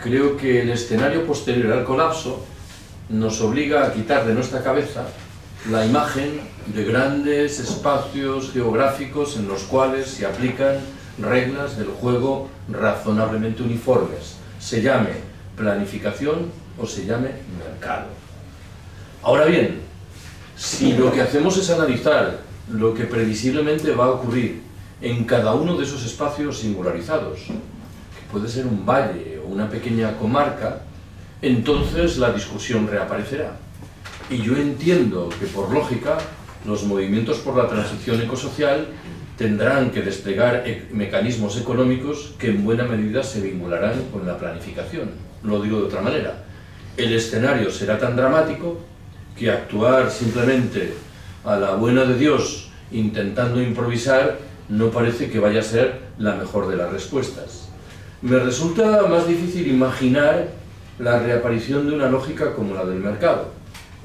creo que el escenario posterior al colapso nos obliga a quitar de nuestra cabeza la imagen de grandes espacios geográficos en los cuales se aplican reglas del juego razonablemente uniformes, se llame planificación o se llame mercado. Ahora bien, si lo que hacemos es analizar lo que previsiblemente va a ocurrir en cada uno de esos espacios singularizados, que puede ser un valle o una pequeña comarca, entonces la discusión reaparecerá. Y yo entiendo que, por lógica, los movimientos por la transición ecosocial tendrán que desplegar mecanismos económicos que en buena medida se vincularán con la planificación. Lo digo de otra manera. El escenario será tan dramático que actuar simplemente a la buena de Dios, intentando improvisar, no parece que vaya a ser la mejor de las respuestas. Me resulta más difícil imaginar la reaparición de una lógica como la del mercado,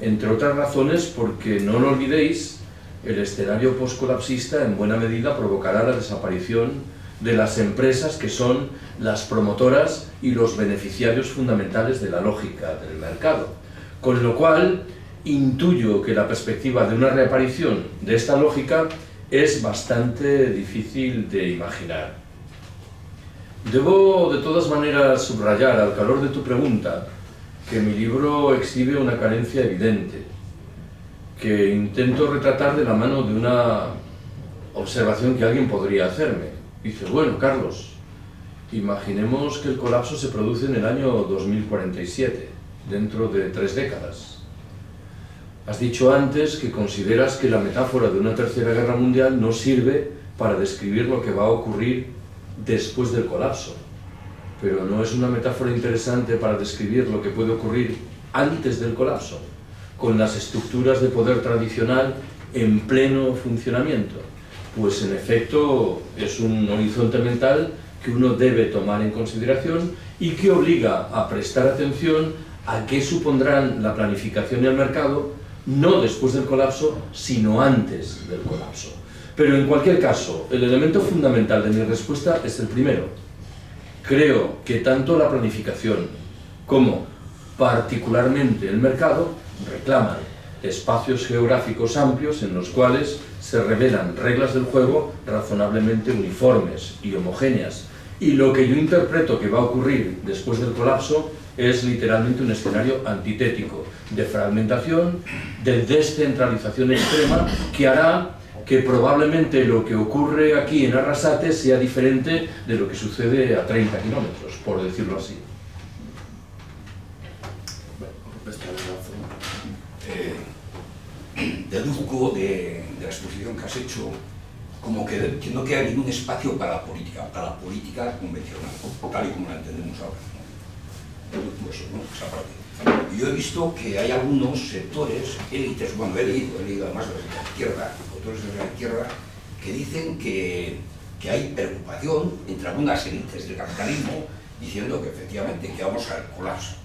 entre otras razones porque, no lo olvidéis, el escenario postcolapsista en buena medida provocará la desaparición de las empresas que son las promotoras y los beneficiarios fundamentales de la lógica del mercado. Con lo cual, intuyo que la perspectiva de una reaparición de esta lógica es bastante difícil de imaginar. Debo de todas maneras subrayar, al calor de tu pregunta, que mi libro exhibe una carencia evidente, que intento retratar de la mano de una observación que alguien podría hacerme. Dice, bueno, Carlos, imaginemos que el colapso se produce en el año 2047, dentro de 3 décadas. Has dicho antes que consideras que la metáfora de una tercera guerra mundial no sirve para describir lo que va a ocurrir después del colapso. Pero ¿no es una metáfora interesante para describir lo que puede ocurrir antes del colapso, con las estructuras de poder tradicional en pleno funcionamiento? Pues en efecto es un horizonte mental que uno debe tomar en consideración y que obliga a prestar atención a qué supondrán la planificación y el mercado, no después del colapso, sino antes del colapso. Pero en cualquier caso, el elemento fundamental de mi respuesta es el primero. Creo que tanto la planificación como particularmente el mercado reclaman espacios geográficos amplios en los cuales se revelan reglas del juego razonablemente uniformes y homogéneas. Y lo que yo interpreto que va a ocurrir después del colapso es literalmente un escenario antitético, de fragmentación, de descentralización extrema, que hará que probablemente lo que ocurre aquí en Arrasate sea diferente de lo que sucede a 30 kilómetros, por decirlo así. Deduzco de la exposición que has hecho como que no queda ningún espacio para la política convencional, tal y como la entendemos ahora, ¿no? Eso, ¿no? Esa parte. Yo he visto que hay algunos sectores, élites, bueno, he leído además desde la izquierda, autores desde la izquierda, que dicen que hay preocupación entre algunas élites del capitalismo diciendo que efectivamente que vamos al colapso,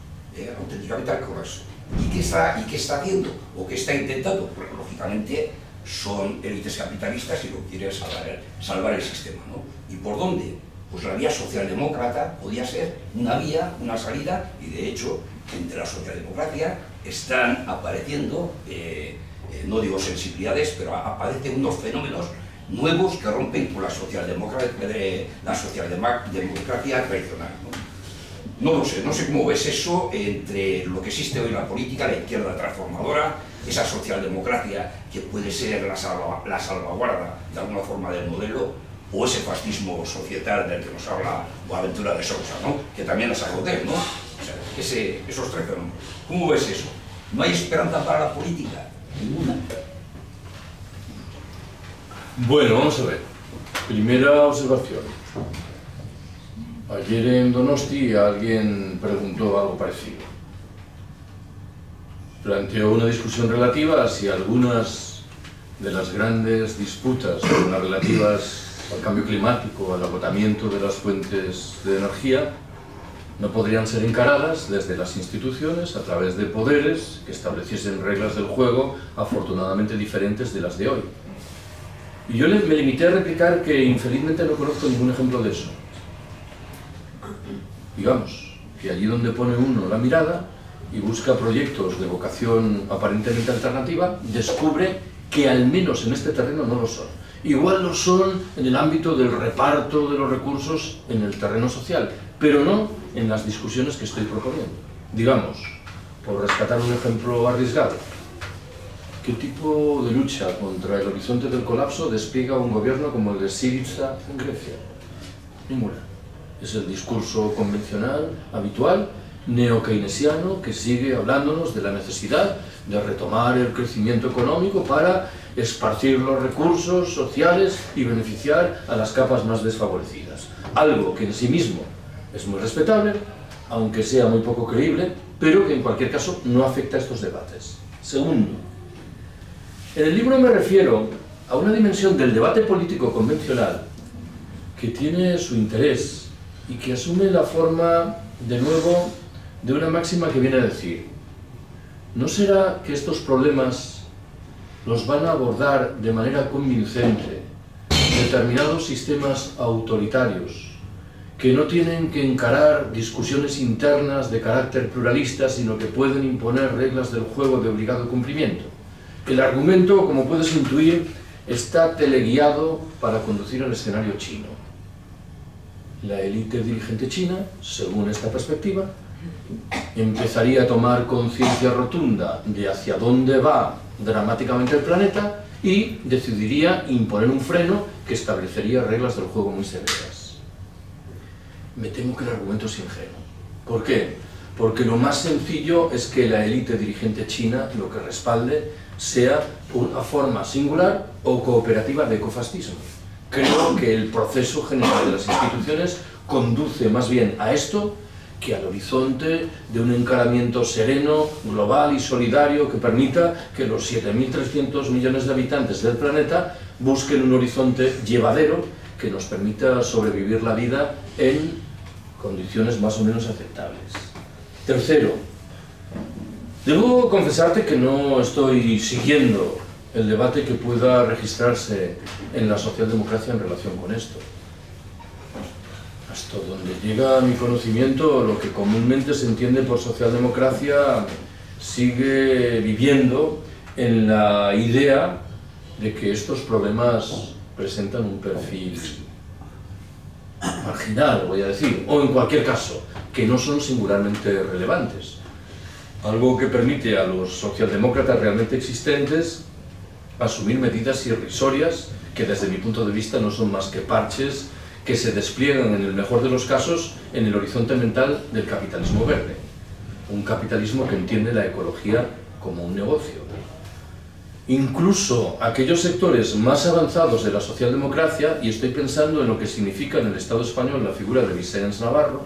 auténticamente al colapso. ¿Y qué está haciendo? ¿O qué está intentando? Porque lógicamente son élites capitalistas y lo quieren salvar el sistema, ¿no? ¿Y por dónde? Pues la vía socialdemócrata podía ser una vía, una salida, y de hecho, entre la socialdemocracia están apareciendo, no digo sensibilidades, pero aparecen unos fenómenos nuevos que rompen con la socialdemocracia tradicional, ¿no? No lo sé, no sé cómo ves eso entre lo que existe hoy en la política, la izquierda transformadora, esa socialdemocracia que puede ser la salvaguarda de alguna forma del modelo, o ese fascismo societal del que nos habla Boaventura de Sousa, ¿no? Que también es algo de él, ¿no? O sea, esos 3 fenómenos. ¿Cómo ves eso? ¿No hay esperanza para la política? Ninguna. Bueno, vamos a ver. Primera observación. Ayer en Donosti alguien preguntó algo parecido. Planteó una discusión relativa a si algunas de las grandes disputas, como las relativas al cambio climático, al agotamiento de las fuentes de energía, no podrían ser encaradas desde las instituciones a través de poderes que estableciesen reglas del juego afortunadamente diferentes de las de hoy. Y yo me limité a replicar que infelizmente no conozco ningún ejemplo de eso. Digamos, que allí donde pone uno la mirada y busca proyectos de vocación aparentemente alternativa, descubre que al menos en este terreno no lo son. Igual lo son en el ámbito del reparto de los recursos en el terreno social, pero no en las discusiones que estoy proponiendo. Digamos, por rescatar un ejemplo arriesgado, ¿qué tipo de lucha contra el horizonte del colapso despliega un gobierno como el de Syriza en Grecia? Ninguna. Es el discurso convencional, habitual, neo-keynesiano, que sigue hablándonos de la necesidad de retomar el crecimiento económico para esparcir los recursos sociales y beneficiar a las capas más desfavorecidas. Algo que en sí mismo es muy respetable, aunque sea muy poco creíble, pero que en cualquier caso no afecta a estos debates. Segundo, en el libro me refiero a una dimensión del debate político convencional que tiene su interés y que asume la forma, de nuevo, de una máxima que viene a decir: ¿no será que estos problemas los van a abordar de manera convincente determinados sistemas autoritarios que no tienen que encarar discusiones internas de carácter pluralista, sino que pueden imponer reglas del juego de obligado cumplimiento? El argumento, como puedes intuir, está teleguiado para conducir al escenario chino. La élite dirigente china, según esta perspectiva, empezaría a tomar conciencia rotunda de hacia dónde va dramáticamente el planeta y decidiría imponer un freno que establecería reglas del juego muy severas. Me temo que el argumento es ingenuo. ¿Por qué? Porque lo más sencillo es que la élite dirigente china lo que respalde sea una forma singular o cooperativa de ecofascismo. Creo que el proceso general de las instituciones conduce más bien a esto que al horizonte de un encaramiento sereno, global y solidario que permita que los 7.300 millones de habitantes del planeta busquen un horizonte llevadero que nos permita sobrevivir la vida en condiciones más o menos aceptables. Tercero, debo confesarte que no estoy siguiendo el debate que pueda registrarse en la socialdemocracia en relación con esto. Hasta donde llega mi conocimiento, lo que comúnmente se entiende por socialdemocracia sigue viviendo en la idea de que estos problemas presentan un perfil marginal, voy a decir, o en cualquier caso, que no son singularmente relevantes. Algo que permite a los socialdemócratas realmente existentes asumir medidas irrisorias que desde mi punto de vista no son más que parches que se despliegan en el mejor de los casos en el horizonte mental del capitalismo verde. Un capitalismo que entiende la ecología como un negocio. Incluso aquellos sectores más avanzados de la socialdemocracia, y estoy pensando en lo que significa en el Estado español la figura de Vicens Navarro,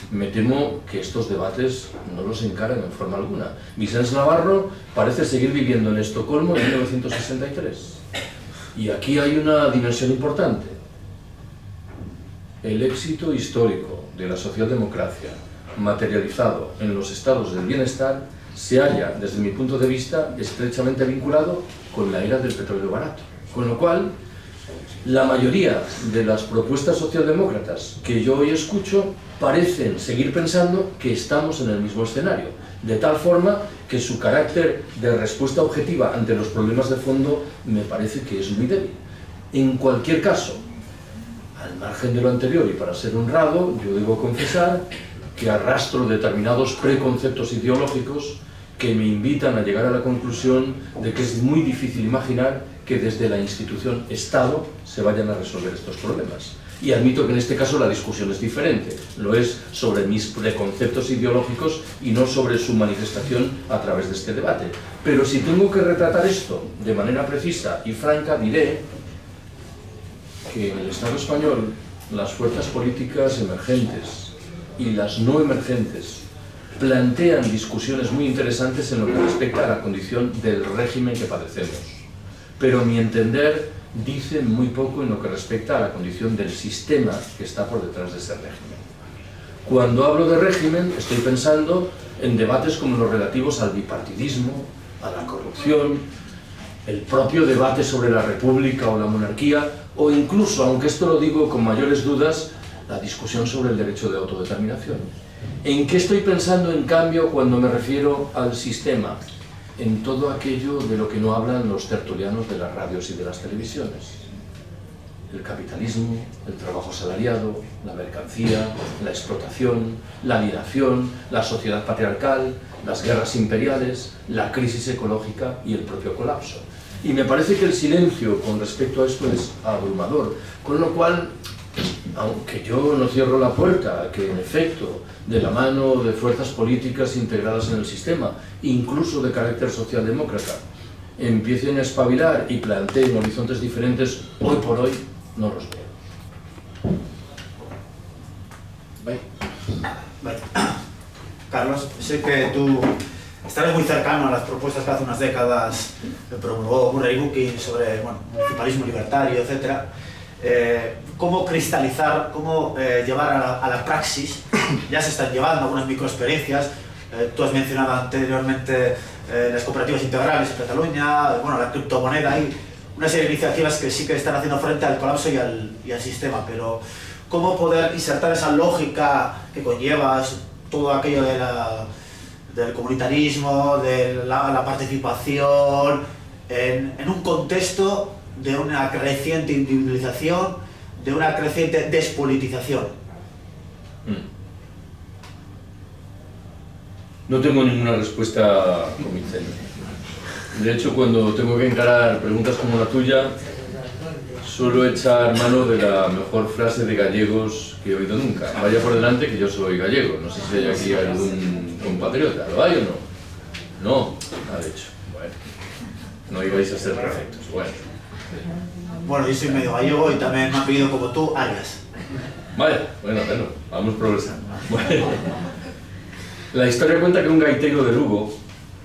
me temo que estos debates no los encaran en forma alguna. Vicens Navarro parece seguir viviendo en Estocolmo en 1963. Y aquí hay una dimensión importante. El éxito histórico de la socialdemocracia, materializado en los estados del bienestar, se halla, desde mi punto de vista, estrechamente vinculado con la era del petróleo barato. Con lo cual, la mayoría de las propuestas socialdemócratas que yo hoy escucho parecen seguir pensando que estamos en el mismo escenario, de tal forma que su carácter de respuesta objetiva ante los problemas de fondo me parece que es muy débil. En cualquier caso, al margen de lo anterior y para ser honrado, yo debo confesar que arrastro determinados preconceptos ideológicos que me invitan a llegar a la conclusión de que es muy difícil imaginar que desde la institución Estado se vayan a resolver estos problemas. Y admito que en este caso la discusión es diferente, lo es sobre mis preconceptos ideológicos y no sobre su manifestación a través de este debate. Pero si tengo que retratar esto de manera precisa y franca, diré que en el Estado español las fuerzas políticas emergentes y las no emergentes plantean discusiones muy interesantes en lo que respecta a la condición del régimen que padecemos. Pero a mi entender dicen muy poco en lo que respecta a la condición del sistema que está por detrás de ese régimen. Cuando hablo de régimen estoy pensando en debates como los relativos al bipartidismo, a la corrupción, el propio debate sobre la república o la monarquía, o incluso, aunque esto lo digo con mayores dudas, la discusión sobre el derecho de autodeterminación. ¿En qué estoy pensando, en cambio, cuando me refiero al sistema? En todo aquello de lo que no hablan los tertulianos de las radios y de las televisiones. El capitalismo, el trabajo asalariado, la mercancía, la explotación, la alienación, la sociedad patriarcal, las guerras imperiales, la crisis ecológica y el propio colapso. Y me parece que el silencio con respecto a esto es abrumador, con lo cual, aunque yo no cierro la puerta a que en efecto, de la mano de fuerzas políticas integradas en el sistema, incluso de carácter socialdemócrata, empiecen a espabilar y planteen horizontes diferentes, hoy por hoy no los veo. Vale. Carlos, sé que tú estás muy cercano a las propuestas que hace unas décadas promulgó Murray Bookchin sobre municipalismo libertario, etc. ¿Cómo cristalizar, cómo llevar a la praxis? Ya se están llevando algunas microexperiencias. Tú has mencionado anteriormente las cooperativas integrales en Cataluña, la criptomoneda y una serie de iniciativas que sí que están haciendo frente al colapso y al sistema, pero ¿cómo poder insertar esa lógica que conlleva todo aquello del comunitarismo, de la participación, en un contexto de una creciente individualización, de una creciente despolitización? No tengo ninguna respuesta convincente. De hecho, cuando tengo que encarar preguntas como la tuya, suelo echar mano de la mejor frase de gallegos que he oído nunca. Vaya por delante que yo soy gallego. No sé si hay aquí algún compatriota. ¿Lo hay o no? No, ha dicho. Bueno, no ibais a ser perfectos. Bueno, yo soy medio gallego y también me han pedido como tú, Arias. Vaya, bueno, vamos progresando. Bueno. La historia cuenta que un gaitero de Lugo,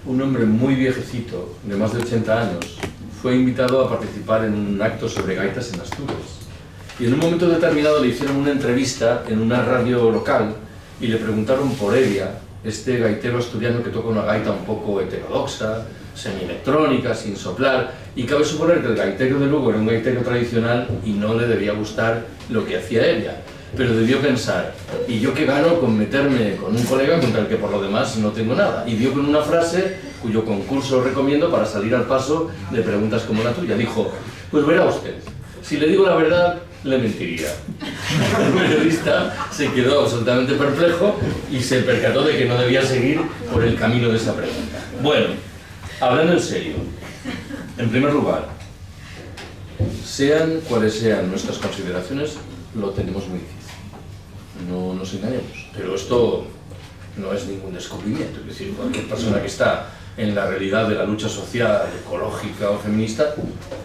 un hombre muy viejecito, de más de 80 años, fue invitado a participar en un acto sobre gaitas en Asturias. Y en un momento determinado le hicieron una entrevista en una radio local y le preguntaron por Elia, este gaitero asturiano que toca una gaita un poco heterodoxa, semi-electrónica, sin soplar, y cabe suponer que el gaitero de Lugo era un gaitero tradicional y no le debía gustar lo que hacía Elia. Pero debió pensar, ¿y yo qué gano con meterme con un colega contra el que por lo demás no tengo nada? Y dio con una frase cuyo concurso recomiendo para salir al paso de preguntas como la tuya. Dijo, pues verá usted, si le digo la verdad, le mentiría. El periodista se quedó absolutamente perplejo y se percató de que no debía seguir por el camino de esa pregunta. Bueno, hablando en serio, en primer lugar, sean cuales sean nuestras consideraciones, lo tenemos muy difícil. No nos engañemos. Pero esto no es ningún descubrimiento. Es decir, cualquier persona que está en la realidad de la lucha social, ecológica o feminista,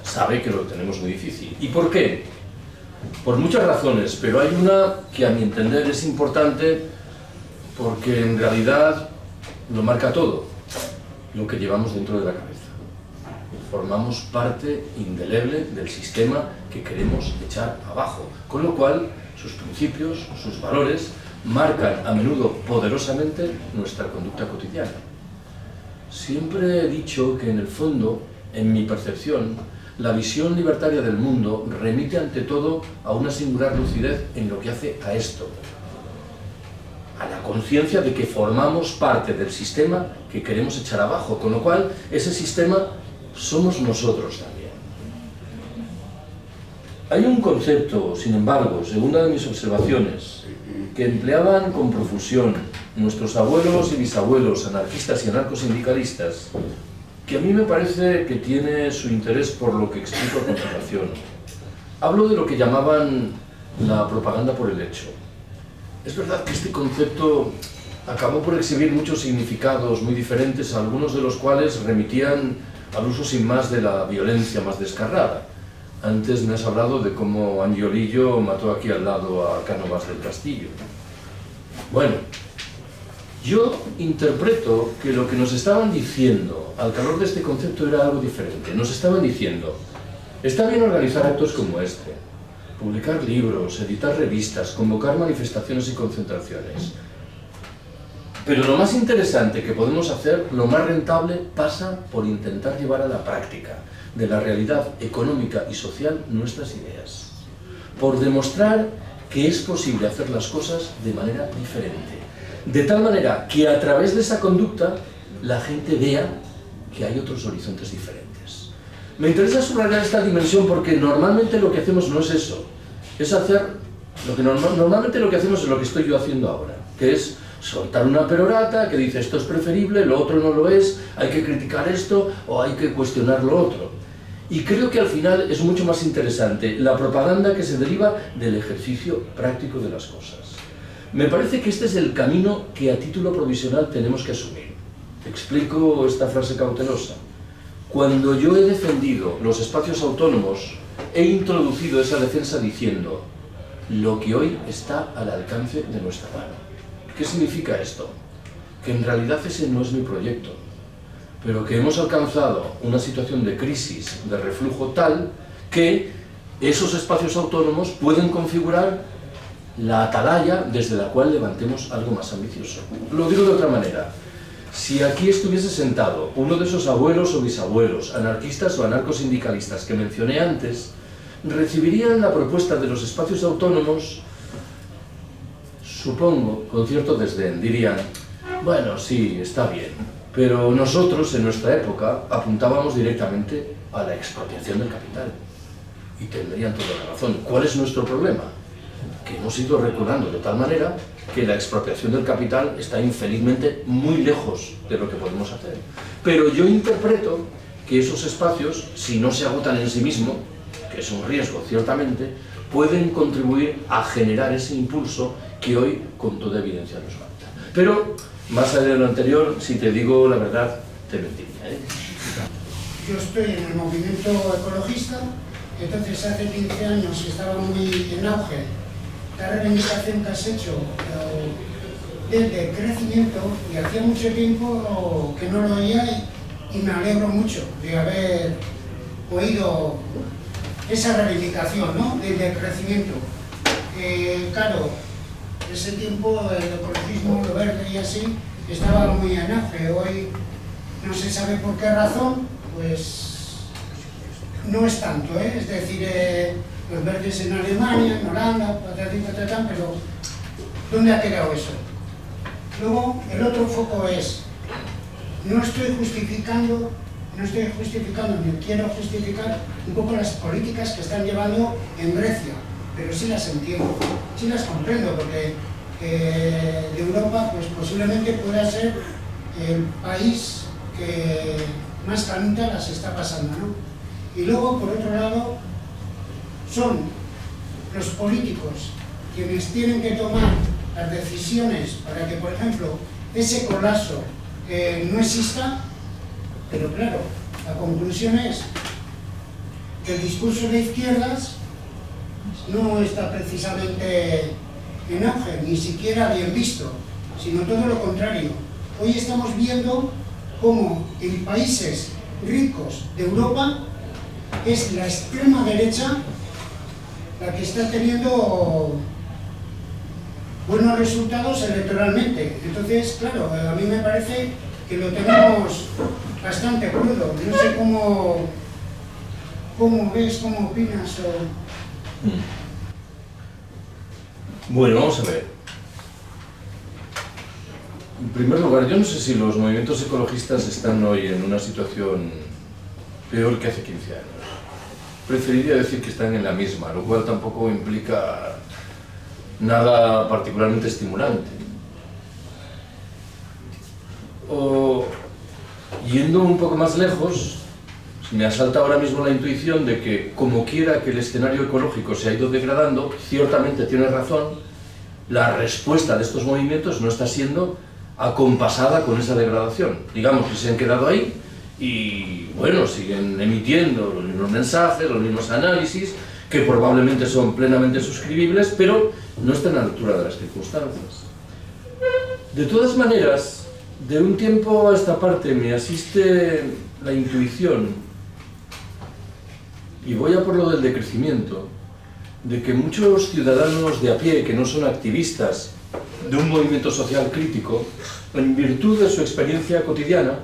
sabe que lo tenemos muy difícil. ¿Y por qué? Por muchas razones, pero hay una que a mi entender es importante porque en realidad lo marca todo, lo que llevamos dentro de la cabeza. Formamos parte indeleble del sistema que queremos echar abajo, con lo cual sus principios, sus valores, marcan a menudo poderosamente nuestra conducta cotidiana. Siempre he dicho que en el fondo, en mi percepción, la visión libertaria del mundo remite ante todo a una singular lucidez en lo que hace a esto, a la conciencia de que formamos parte del sistema que queremos echar abajo, con lo cual ese sistema somos nosotros también. Hay un concepto, sin embargo, según una de mis observaciones, que empleaban con profusión nuestros abuelos y bisabuelos anarquistas y anarcosindicalistas, que a mí me parece que tiene su interés por lo que explico a continuación. Hablo de lo que llamaban la propaganda por el hecho. Es verdad que este concepto acabó por exhibir muchos significados muy diferentes, algunos de los cuales remitían al uso sin más de la violencia más descarrada. Antes me has hablado de cómo Angiolillo mató aquí al lado a Cánovas del Castillo. Bueno, yo interpreto que lo que nos estaban diciendo al calor de este concepto era algo diferente. Nos estaban diciendo, está bien organizar actos como este, publicar libros, editar revistas, convocar manifestaciones y concentraciones. Pero lo más interesante que podemos hacer, lo más rentable, pasa por intentar llevar a la práctica de la realidad económica y social nuestras ideas. Por demostrar que es posible hacer las cosas de manera diferente. De tal manera que a través de esa conducta la gente vea que hay otros horizontes diferentes. Me interesa subrayar esta dimensión porque normalmente lo que hacemos no es eso, es hacer lo que normalmente lo que hacemos es lo que estoy yo haciendo ahora, que es soltar una perorata que dice esto es preferible, lo otro no lo es, hay que criticar esto o hay que cuestionar lo otro. Y creo que al final es mucho más interesante la propaganda que se deriva del ejercicio práctico de las cosas. Me parece que este es el camino que a título provisional tenemos que asumir. Explico esta frase cautelosa. Cuando yo he defendido los espacios autónomos, he introducido esa defensa diciendo lo que hoy está al alcance de nuestra mano. ¿Qué significa esto? Que en realidad ese no es mi proyecto, pero que hemos alcanzado una situación de crisis, de reflujo tal, que esos espacios autónomos pueden configurar la atalaya desde la cual levantemos algo más ambicioso. Lo digo de otra manera. Si aquí estuviese sentado uno de esos abuelos o bisabuelos, anarquistas o anarcosindicalistas que mencioné antes, recibirían la propuesta de los espacios autónomos, supongo, con cierto desdén. Dirían, bueno, sí, está bien, pero nosotros en nuestra época apuntábamos directamente a la expropiación del capital. Y tendrían toda la razón. ¿Cuál es nuestro problema? Que hemos ido reculando de tal manera que la expropiación del capital está infelizmente muy lejos de lo que podemos hacer. Pero yo interpreto que esos espacios, si no se agotan en sí mismos, que es un riesgo ciertamente, pueden contribuir a generar ese impulso que hoy con toda evidencia nos falta. Pero, más allá de lo anterior, si te digo la verdad, te mentiría, ¿eh? Yo estoy en el movimiento ecologista, entonces hace 15 años estaba muy en auge la reivindicación que has hecho desde crecimiento, y hacía mucho tiempo que no lo oía y me alegro mucho de haber oído esa reivindicación, ¿no? Desde crecimiento. Claro, ese tiempo el ecologismo, lo verde y así, estaba muy en auge. Hoy no se sabe por qué razón, pues no es tanto, ¿eh? Es decir, los verdes en Alemania, en Holanda, pero ¿dónde ha quedado eso? Luego, el otro foco es, no estoy justificando, ni quiero justificar un poco las políticas que están llevando en Grecia, pero sí las entiendo, sí las comprendo, porque de Europa pues posiblemente pueda ser el país que más canuta las está pasando, ¿no? Y luego, por otro lado, son los políticos quienes tienen que tomar las decisiones para que, por ejemplo, ese colapso no exista, pero claro, la conclusión es que el discurso de izquierdas no está precisamente en auge, ni siquiera bien visto, sino todo lo contrario. Hoy estamos viendo cómo en países ricos de Europa es la extrema derecha la que está teniendo buenos resultados electoralmente. Entonces, claro, a mí me parece que lo tenemos bastante crudo. No sé cómo ves, cómo opinas. Bueno, vamos a ver. En primer lugar, yo no sé si los movimientos ecologistas están hoy en una situación peor que hace 15 años. Preferiría decir que están en la misma, lo cual tampoco implica nada particularmente estimulante. O, yendo un poco más lejos, me asalta ahora mismo la intuición de que, como quiera que el escenario ecológico se ha ido degradando, ciertamente tienes razón, la respuesta de estos movimientos no está siendo acompasada con esa degradación. Digamos que se han quedado ahí y, bueno, siguen emitiendo los mismos mensajes, los mismos análisis, que probablemente son plenamente suscribibles, pero no están a la altura de las circunstancias. De todas maneras, de un tiempo a esta parte me asiste la intuición, y voy a por lo del decrecimiento, de que muchos ciudadanos de a pie que no son activistas de un movimiento social crítico, en virtud de su experiencia cotidiana,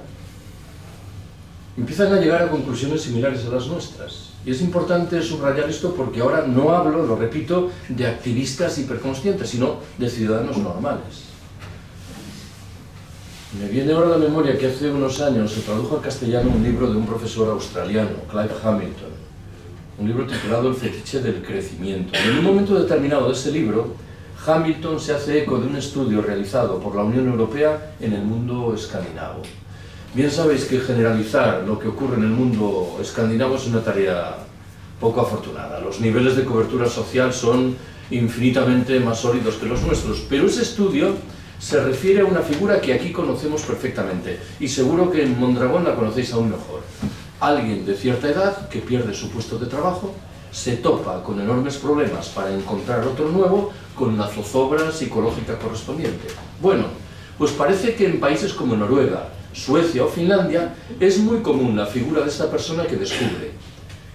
empiezan a llegar a conclusiones similares a las nuestras. Y es importante subrayar esto porque ahora no hablo, lo repito, de activistas hiperconscientes, sino de ciudadanos normales. Me viene ahora a la memoria que hace unos años se tradujo al castellano un libro de un profesor australiano, Clive Hamilton, un libro titulado El fetiche del crecimiento. Y en un momento determinado de ese libro, Hamilton se hace eco de un estudio realizado por la Unión Europea en el mundo escandinavo. Bien sabéis que generalizar lo que ocurre en el mundo escandinavo es una tarea poco afortunada. Los niveles de cobertura social son infinitamente más sólidos que los nuestros, pero ese estudio se refiere a una figura que aquí conocemos perfectamente y seguro que en Mondragón la conocéis aún mejor. Alguien de cierta edad que pierde su puesto de trabajo, se topa con enormes problemas para encontrar otro nuevo con la zozobra psicológica correspondiente. Bueno, pues parece que en países como Noruega, Suecia o Finlandia es muy común la figura de esta persona que descubre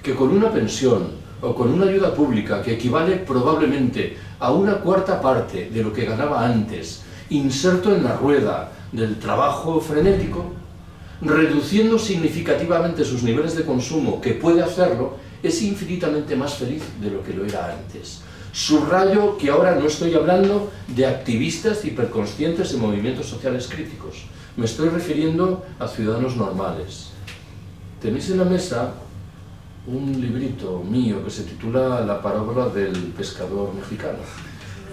que con una pensión o con una ayuda pública que equivale probablemente a una cuarta parte de lo que ganaba antes, inserto en la rueda del trabajo frenético, reduciendo significativamente sus niveles de consumo, que puede hacerlo, es infinitamente más feliz de lo que lo era antes. Subrayo que ahora no estoy hablando de activistas hiperconscientes en movimientos sociales críticos. Me estoy refiriendo a ciudadanos normales. Tenéis en la mesa un librito mío que se titula La parábola del pescador mexicano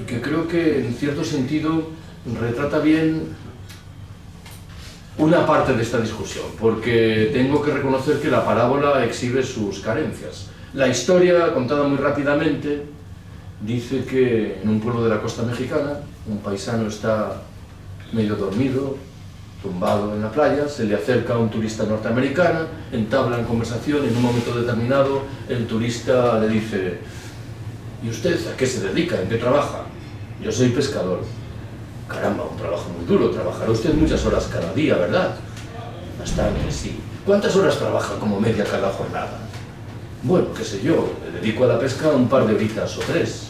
y que creo que en cierto sentido retrata bien una parte de esta discusión, porque tengo que reconocer que la parábola exhibe sus carencias. La historia, contada muy rápidamente, dice que en un pueblo de la costa mexicana un paisano está medio dormido, tumbado en la playa, se le acerca un turista norteamericano, entablan conversación y en un momento determinado el turista le dice: ¿y usted a qué se dedica? ¿En qué trabaja? Yo soy pescador. Caramba, un trabajo muy duro, trabajará usted muchas horas cada día, ¿verdad? Bastante, sí. ¿Cuántas horas trabaja como media cada jornada? Bueno, qué sé yo, le dedico a la pesca un par de horitas o 3.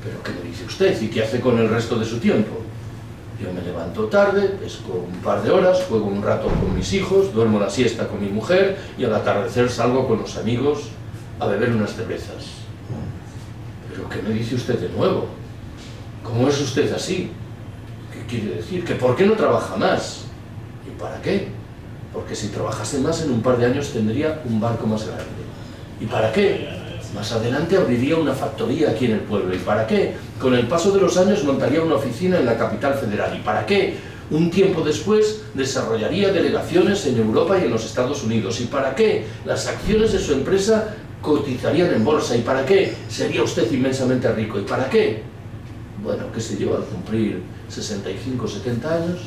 ¿Pero qué me dice usted? ¿Y qué hace con el resto de su tiempo? Yo me levanto tarde, pesco un par de horas, juego un rato con mis hijos, duermo la siesta con mi mujer y al atardecer salgo con los amigos a beber unas cervezas. ¿Pero qué me dice usted de nuevo? ¿Cómo es usted así? ¿Qué quiere decir? ¿Que por qué no trabaja más? ¿Y para qué? Porque si trabajase más en un par de años tendría un barco más grande. ¿Y para qué? Más adelante abriría una factoría aquí en el pueblo. ¿Y para qué? Con el paso de los años montaría una oficina en la capital federal. ¿Y para qué? Un tiempo después desarrollaría delegaciones en Europa y en los Estados Unidos. ¿Y para qué? Las acciones de su empresa cotizarían en bolsa. ¿Y para qué? Sería usted inmensamente rico. ¿Y para qué? Bueno, qué sé yo, al cumplir 65 o 70 años,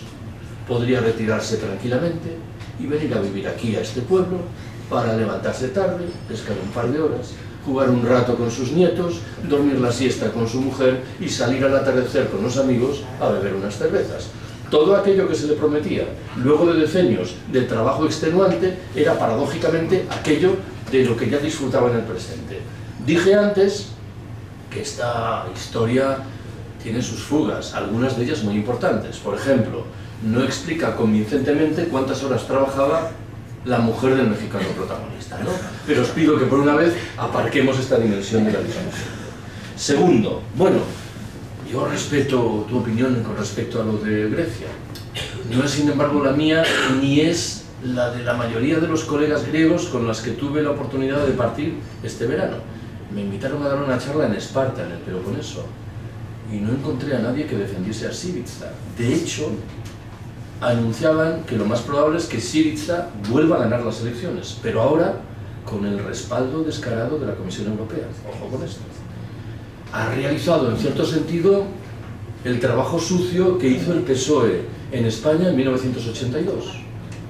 podría retirarse tranquilamente y venir a vivir aquí a este pueblo para levantarse tarde, pescar un par de horas, jugar un rato con sus nietos, dormir la siesta con su mujer y salir al atardecer con los amigos a beber unas cervezas. Todo aquello que se le prometía luego de decenios de trabajo extenuante era paradójicamente aquello de lo que ya disfrutaba en el presente. Dije antes que esta historia tiene sus fugas, algunas de ellas muy importantes. Por ejemplo, no explica convincentemente cuántas horas trabajaba la mujer del mexicano protagonista, ¿no? Pero os pido que por una vez aparquemos esta dimensión de la discusión. Segundo, bueno, yo respeto tu opinión con respecto a lo de Grecia. No es, sin embargo, la mía, ni es la de la mayoría de los colegas griegos con los que tuve la oportunidad de partir este verano. Me invitaron a dar una charla en Esparta, en el Peloponeso, y no encontré a nadie que defendiese a Syriza. De hecho, anunciaban que lo más probable es que Syriza vuelva a ganar las elecciones, pero ahora con el respaldo descarado de la Comisión Europea. Ojo con esto. Ha realizado, en cierto sentido, el trabajo sucio que hizo el PSOE en España en 1982.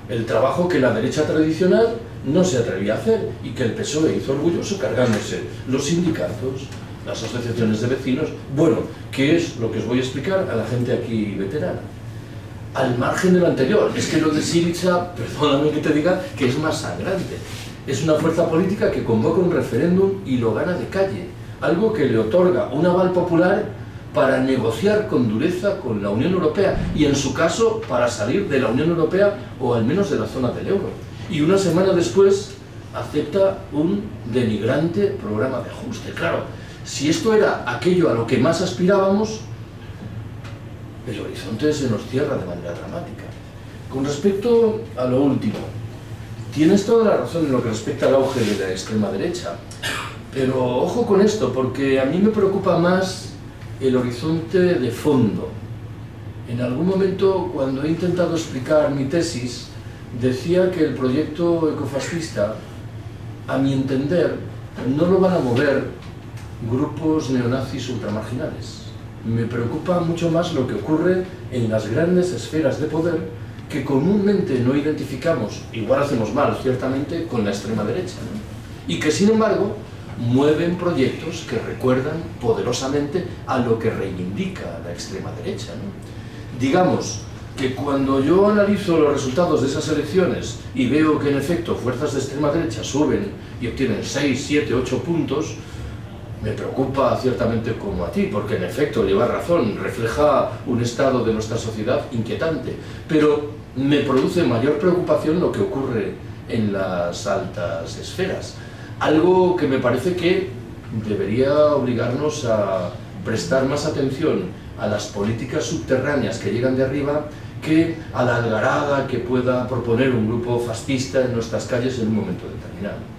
El trabajo que la derecha tradicional no se atrevía a hacer y que el PSOE hizo orgulloso cargándose los sindicatos, las asociaciones de vecinos. Bueno, ¿qué es lo que os voy a explicar a la gente aquí veterana? Al margen de lo anterior, es que lo de Syriza, perdóname que te diga, que es más sangrante. Es una fuerza política que convoca un referéndum y lo gana de calle, algo que le otorga un aval popular para negociar con dureza con la Unión Europea y, en su caso, para salir de la Unión Europea o al menos de la zona del euro. Y una semana después acepta un denigrante programa de ajuste. Claro, si esto era aquello a lo que más aspirábamos, el horizonte se nos cierra de manera dramática. Con respecto a lo último, tienes toda la razón en lo que respecta al auge de la extrema derecha, pero ojo con esto, porque a mí me preocupa más el horizonte de fondo. En algún momento, cuando he intentado explicar mi tesis, decía que el proyecto ecofascista, a mi entender, no lo van a mover grupos neonazis ultramarginales. Me preocupa mucho más lo que ocurre en las grandes esferas de poder que comúnmente no identificamos, igual hacemos mal, ciertamente, con la extrema derecha, ¿no? Y que, sin embargo, mueven proyectos que recuerdan poderosamente a lo que reivindica la extrema derecha, ¿no? Digamos que cuando yo analizo los resultados de esas elecciones y veo que en efecto fuerzas de extrema derecha suben y obtienen 6, 7, 8 puntos, me preocupa ciertamente como a ti, porque en efecto lleva razón, refleja un estado de nuestra sociedad inquietante, pero me produce mayor preocupación lo que ocurre en las altas esferas, algo que me parece que debería obligarnos a prestar más atención a las políticas subterráneas que llegan de arriba que a la algarada que pueda proponer un grupo fascista en nuestras calles en un momento determinado.